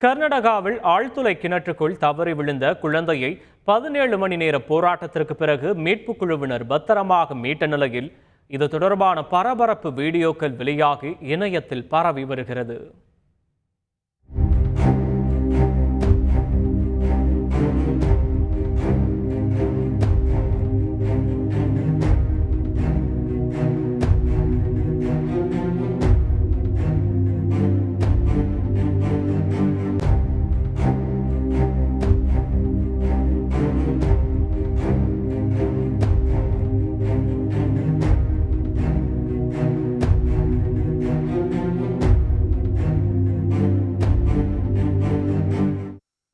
கர்நாடகாவில் ஆழ்துளை கிணற்றுக்குள் தவறி விழுந்த குழந்தையை 17 மணி நேர போராட்டத்திற்கு பிறகு மீட்பு குழுவினர் பத்திரமாக மீட்ட நிலையில் இது தொடர்பான பரபரப்பு வீடியோக்கள் வெளியாகி இணையத்தில் பரவி வருகிறது.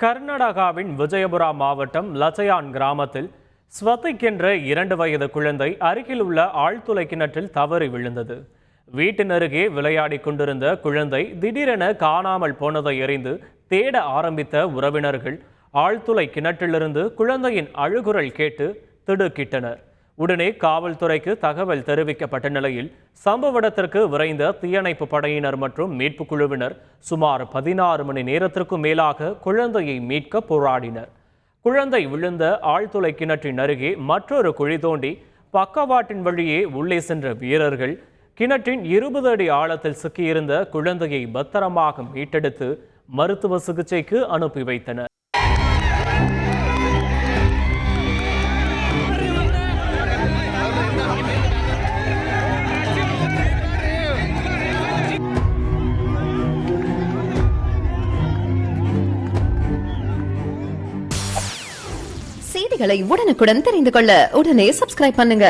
கர்நாடகாவின் விஜயபுரா மாவட்டம் லச்சயான் கிராமத்தில் ஸ்வதிக் என்ற 2 வயது குழந்தை அருகில் உள்ள ஆழ்துளை கிணற்றில் தவறி விழுந்தது. வீட்டின் அருகே விளையாடி கொண்டிருந்த குழந்தை திடீரென காணாமல் போனதை அறிந்து தேட ஆரம்பித்த உறவினர்கள் ஆழ்துளை கிணற்றிலிருந்து குழந்தையின் அழுகுரல் கேட்டு திடுக்கிட்டனர். உடனே காவல்துறைக்கு தகவல் தெரிவிக்கப்பட்ட நிலையில் சம்பவ இடத்திற்கு விரைந்த தீயணைப்பு படையினர் மற்றும் மீட்பு குழுவினர் சுமார் 16 மணி நேரத்திற்கும் மேலாக குழந்தையை மீட்க போராடினர். குழந்தை விழுந்த ஆழ்துளை கிணற்றின் அருகே மற்றொரு குழி தோண்டி பக்கவாட்டின் வழியே உள்ளே சென்ற வீரர்கள் கிணற்றின் 20 அடி ஆழத்தில் சிக்கியிருந்த குழந்தையை பத்திரமாக மீட்டெடுத்து மருத்துவ சிகிச்சைக்கு அனுப்பி வைத்தனர். செய்திகளை உடனுக்குடன் தெரிந்து கொள்ள உடனே சப்ஸ்கிரைப் பண்ணுங்க.